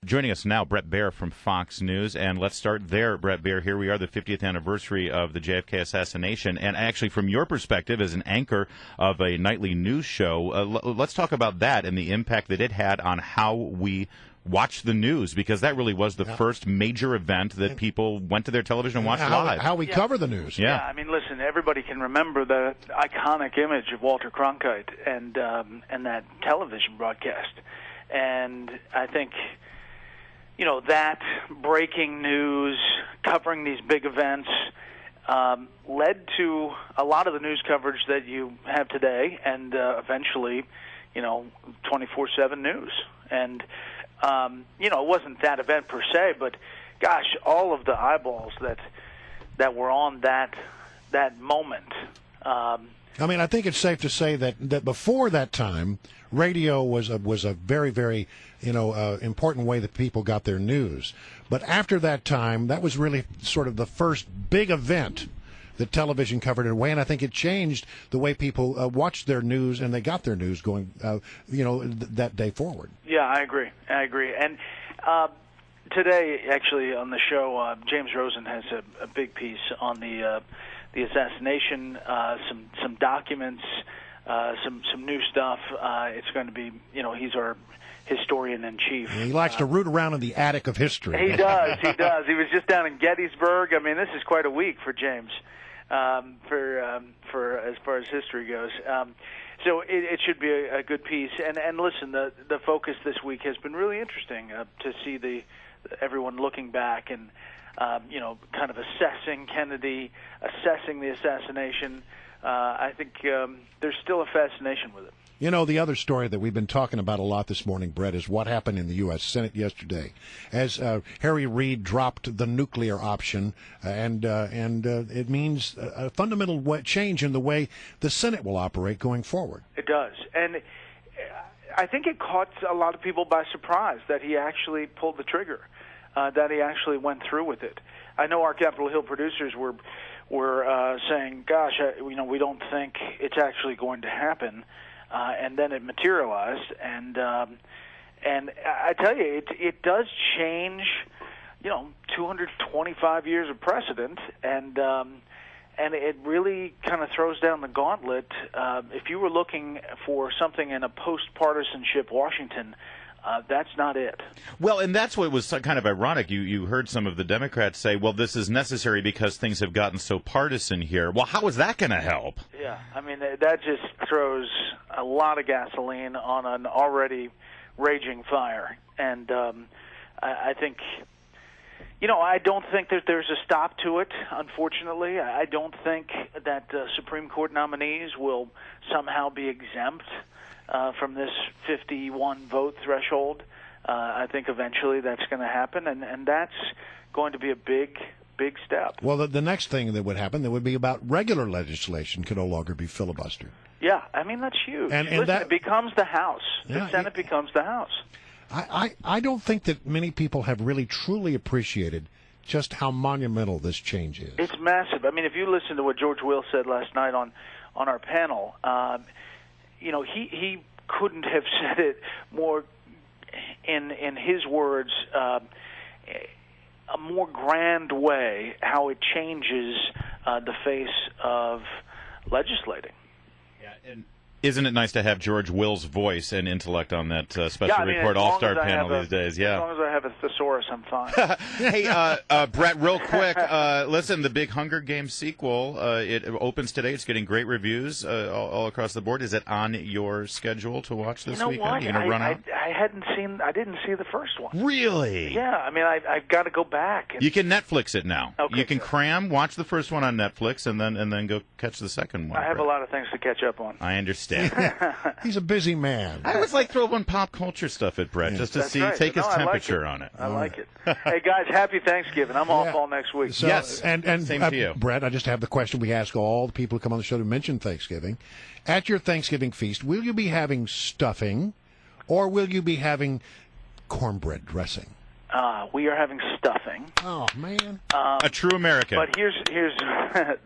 Joining us now, Bret Baier from Fox News. And let's start there, Bret Baier. Here we are, the 50th anniversary of the JFK assassination. And actually, from your perspective as an anchor of a nightly news show, let's talk about that and the impact that it had on how we watch the news, because that really was the first major event that people went to their television and watched live. How we cover the news. Yeah, I mean, listen, everybody can remember the iconic image of Walter Cronkite and that television broadcast. And I think, you know, that breaking news, covering these big events, led to a lot of the news coverage that you have today, and eventually, you know, 24/7 news. And you know, it wasn't that event per se, but gosh, all of the eyeballs that were on that moment. I mean, I think it's safe to say that before that time, radio was a very, very, important way that people got their news. But after that time, that was really sort of the first big event that television covered in a way, and I think it changed the way people watched their news and they got their news going, that day forward. Yeah, I agree. And today, actually, on the show, James Rosen has a big piece on the assassination, some documents, some new stuff. It's going to be, he's our historian-in-chief. He likes to root around in the attic of history. He does. He was just down in Gettysburg. I mean, this is quite a week for James, for as far as history goes. So it should be a good piece. And listen, the focus this week has been really interesting to see everyone looking back and kind of assessing Kennedy, assessing the assassination. I think there's still a fascination with it. You know, the other story that we've been talking about a lot this morning, Bret, is what happened in the U.S. Senate yesterday, as Harry Reid dropped the nuclear option, and it means a fundamental change in the way the Senate will operate going forward. It does, and I think it caught a lot of people by surprise that he actually pulled the trigger, that he actually went through with it. I know our Capitol Hill producers were saying, "Gosh, we don't think it's actually going to happen." And then it materialized, and I tell you, it does change, 225 years of precedent, and it really kind of throws down the gauntlet. If you were looking for something in a post-partisanship Washington, that's not it. Well, and that's what was kind of ironic. You heard some of the Democrats say, well, this is necessary because things have gotten so partisan here. Well, how is that going to help? Yeah, I mean, that just throws a lot of gasoline on an already raging fire. And I think, I don't think that there's a stop to it, unfortunately. I don't think that Supreme Court nominees will somehow be exempt from this 51 vote threshold. I think eventually that's going to happen, and that's going to be a big step. Well, the next thing that would happen, that would be about regular legislation could no longer be filibustered. Yeah, I mean, that's huge. And Listen, that it becomes the House. The Senate becomes the House. I don't think that many people have really truly appreciated just how monumental this change is. It's massive. I mean, if you listen to what George Will said last night on our panel, he couldn't have said it more in his words, a more grand way, how it changes the face of legislating. Yeah, and isn't it nice to have George Will's voice and intellect on that special report all-star panel these days? Yeah. As long as I have a thesaurus, I'm fine. Hey, Bret, real quick, listen, the big Hunger Games sequel, it opens today. It's getting great reviews all across the board. Is it on your schedule to watch this weekend? What? You going to run out? I didn't see the first one. Really? Yeah, I mean, I've got to go back. You can Netflix it now. Okay, you can watch the first one on Netflix, and then go catch the second one. I have a lot of things to catch up on. I understand. He's a busy man. I always like throwing pop culture stuff at Bret just to take his temperature on it. I like it. Hey, guys, happy Thanksgiving. I'm off all next week. So, yes, and same to you. Bret, I just have the question we ask all the people who come on the show to mention Thanksgiving. At your Thanksgiving feast, will you be having stuffing, or will you be having cornbread dressing? We are having stuffing. Oh, man. A true American. But here's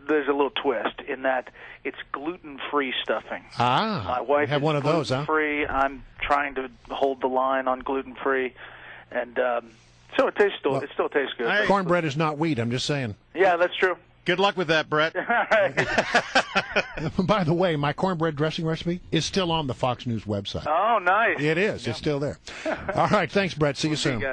there's a little twist in that it's gluten-free stuffing. My wife have is one of those, huh? Gluten-free. I'm trying to hold the line on gluten-free. and so it tastes still. It still tastes good. Cornbread is not wheat. I'm just saying. Yeah, that's true. Good luck with that, Bret. By the way, my cornbread dressing recipe is still on the Fox News website. Oh, nice. It is. It's still there. All right. Thanks, Bret. See you soon. Guys.